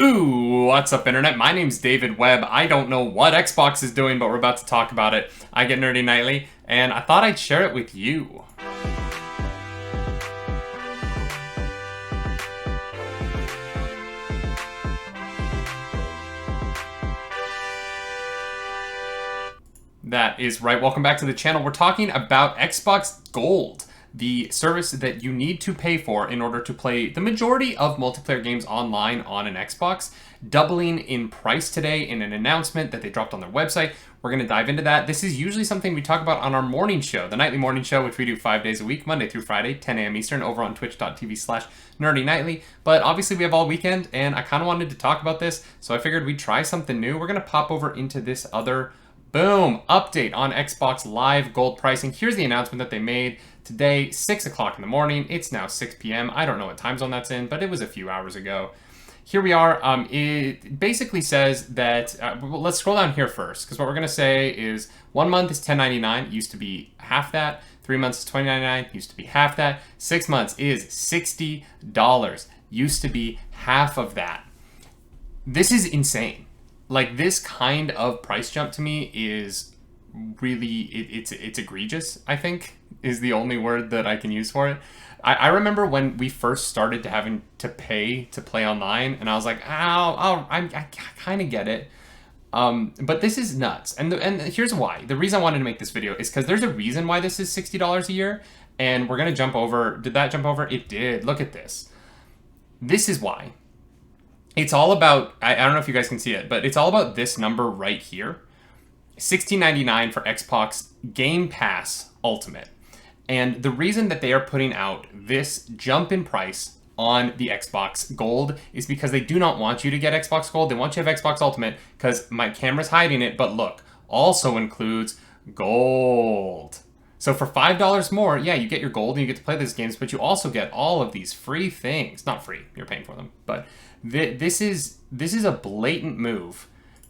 Ooh, what's up, Internet? My name's David Webb. I don't know what Xbox is doing, but we're about to talk about it. I get nerdy nightly, and I thought I'd share it with you. That is right. Welcome back to the channel. We're talking about Xbox Gold, the service that you need to pay for in order to play the majority of multiplayer games online on an Xbox, doubling in price today in an announcement that they dropped on their website. We're going to dive into that. This is usually something we talk about on our morning show, the nightly morning show, which we do 5 days a week, Monday through Friday, 10 a.m. Eastern, over on twitch.tv/nerdynightly. But obviously we have all weekend, and I kind of wanted to talk about this, so I figured we'd try something new. We're going to pop over into this other boom update on Xbox Live Gold pricing. Here's the announcement that they made today, 6 o'clock in the morning. It's now 6 p.m. I don't know what time zone that's in, but it was a few hours ago. Here we are. It basically says that, well, let's scroll down here first, because what we're going to say is 1 month is $10.99, used to be half that. 3 months is $20.99, used to be half that. 6 months is $60, used to be half of that. This is insane. Like, this kind of price jump to me is really, it's egregious, I think, is the only word that I can use for it. I remember when we first started to having to pay to play online, and I was like, I kind of get it. But this is nuts. And here's why. The reason I wanted to make this video is because there's a reason why this is $60 a year, and we're going to jump over. Did that jump over? It did. Look at this. This is why. It's all about, I don't know if you guys can see it, but it's all about this number right here. $16.99 for Xbox Game Pass Ultimate. And the reason that they are putting out this jump in price on the Xbox Gold is because they do not want you to get Xbox Gold. They want you to have Xbox Ultimate because my camera's hiding it, but look, also includes Gold. So for $5 more, yeah, you get your Gold and you get to play these games, but you also get all of these free things. Not free, you're paying for them, but this is a blatant move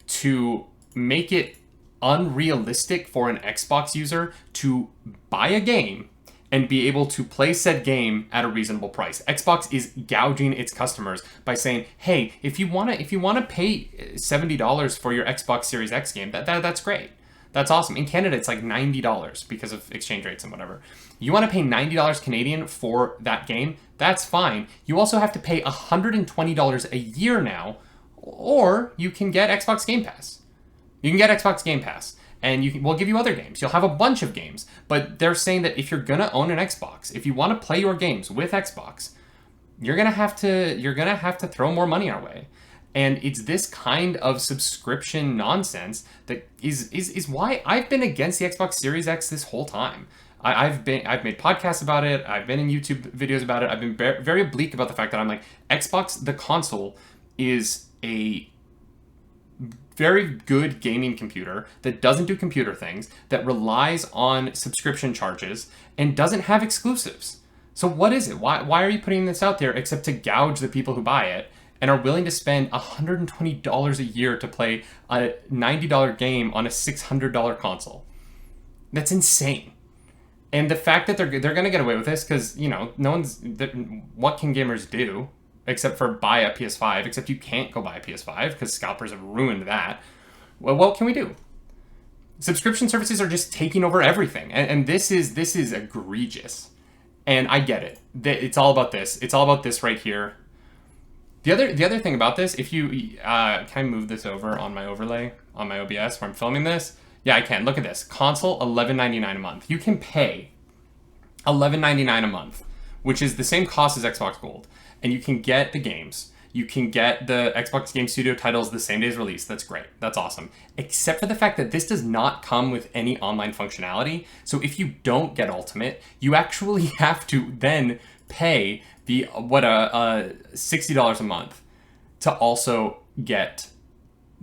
to make it unrealistic for an Xbox user to buy a game and be able to play said game at a reasonable price. Xbox is gouging its customers by saying, "Hey, if you want to pay $70 for your Xbox Series X game, that's great. That's awesome. In Canada, it's like $90 because of exchange rates and whatever. You want to pay $90 Canadian for that game? That's fine. You also have to pay $120 a year now, or you can get Xbox Game Pass. You can get Xbox Game Pass, and we'll give you other games. You'll have a bunch of games, but they're saying that if you're gonna own an Xbox, if you want to play your games with Xbox, you're gonna have to throw more money our way." And it's this kind of subscription nonsense that is why I've been against the Xbox Series X this whole time. I've made podcasts about it. I've been in YouTube videos about it. I've been very oblique about the fact that I'm like, Xbox, the console, is a very good gaming computer that doesn't do computer things, that relies on subscription charges, and doesn't have exclusives. So what is it? Why are you putting this out there except to gouge the people who buy it and are willing to spend $120 a year to play a $90 game on a $600 console? That's insane. And the fact that they're going to get away with this because, you know, what can gamers do except for buy a PS5, except you can't go buy a PS5 because scalpers have ruined that. Well, what can we do? Subscription services are just taking over everything. And this is egregious. And I get it. It's all about this. It's all about this right here. The other thing about this, if you can I move this over on my overlay on my OBS where I'm filming this? Yeah, I can. Look at this. Console, $11.99 a month. You can pay $11.99 a month, which is the same cost as Xbox Gold, and you can get the games. You can get the Xbox Game Studio titles the same day's release. That's great. That's awesome. Except for the fact that this does not come with any online functionality. So if you don't get Ultimate, you actually have to then pay $60 a month to also get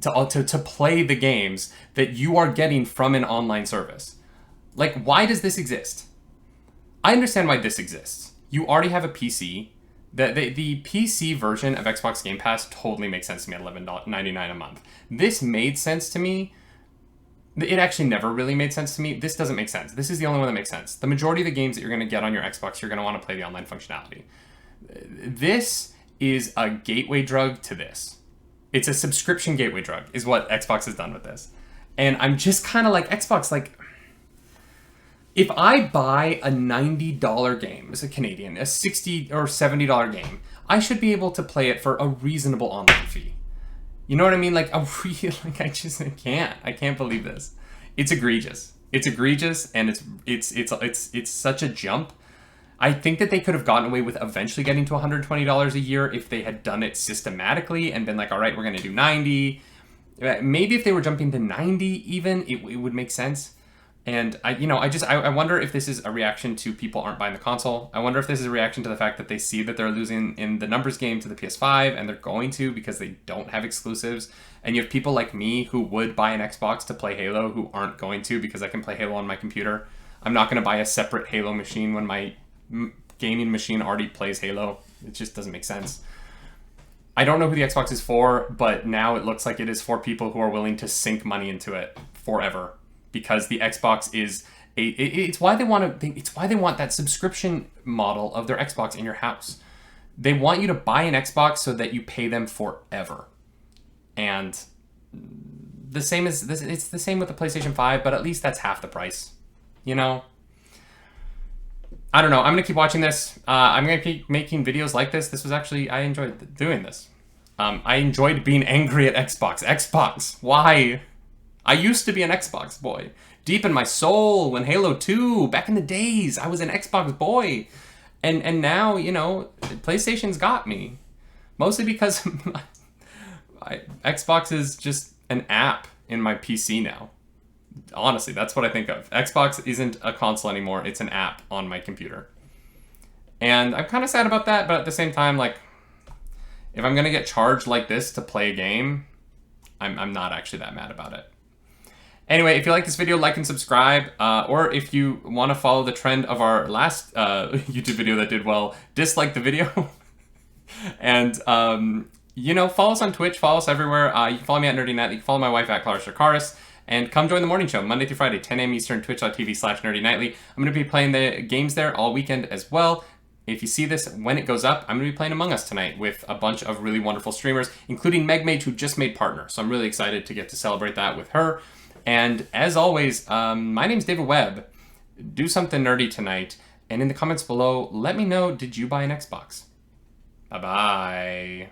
to play the games that you are getting from an online service. Like, why does this exist? I understand why this exists. You already have a PC. The PC version of Xbox Game Pass totally makes sense to me at $11.99 a month. This made sense to me. It actually never really made sense to me. This doesn't make sense. This is the only one that makes sense. The majority of the games that you're going to get on your Xbox, you're going to want to play the online functionality. This is a gateway drug to this. It's a subscription gateway drug, is what Xbox has done with this. And I'm just kind of like, Xbox, like, if I buy a $90 game as a Canadian, a $60 or $70 game, I should be able to play it for a reasonable online fee. You know what I mean? Like, I can't believe this. It's egregious. It's egregious, and it's such a jump. I think that they could have gotten away with eventually getting to $120 a year if they had done it systematically and been like, all right, we're going to do 90. Maybe if they were jumping to 90 even, it would make sense. And I wonder if this is a reaction to people aren't buying the console. I wonder if this is a reaction to the fact that they see that they're losing in the numbers game to the PS5, and they're going to because they don't have exclusives. And you have people like me who would buy an Xbox to play Halo who aren't going to because I can play Halo on my computer. I'm not going to buy a separate Halo machine when my gaming machine already plays Halo. It just doesn't make sense. I don't know who the Xbox is for, but now it looks like it is for people who are willing to sink money into it forever, because the Xbox is it's why they want that subscription model of their Xbox in your house. They want you to buy an Xbox so that you pay them forever. And the same as this, it's the same with the PlayStation 5, but at least that's half the price. You know? I don't know. I'm going to keep watching this. I'm going to keep making videos like this. This was actually, I enjoyed doing this. I enjoyed being angry at Xbox. Xbox, why? I used to be an Xbox boy. Deep in my soul, when Halo 2, back in the days, I was an Xbox boy. And now, you know, PlayStation's got me. Mostly because Xbox is just an app in my PC now. Honestly, that's what I think of. Xbox isn't a console anymore. It's an app on my computer. And I'm kind of sad about that, but at the same time, like, if I'm going to get charged like this to play a game, I'm not actually that mad about it. Anyway, if you like this video, like and subscribe. Or if you want to follow the trend of our last YouTube video that did well, dislike the video. And, you know, follow us on Twitch. Follow us everywhere. You can follow me at Nerdy Nightly. You can follow my wife at Clara Shakaris. And come join the morning show, Monday through Friday, 10 a.m. Eastern, twitch.tv/nerdynightly. I'm going to be playing the games there all weekend as well. If you see this when it goes up, I'm going to be playing Among Us tonight with a bunch of really wonderful streamers, including Megmage, who just made partner. So I'm really excited to get to celebrate that with her. And as always, my name's David Webb. Do something nerdy tonight. And in the comments below, let me know, did you buy an Xbox? Bye-bye.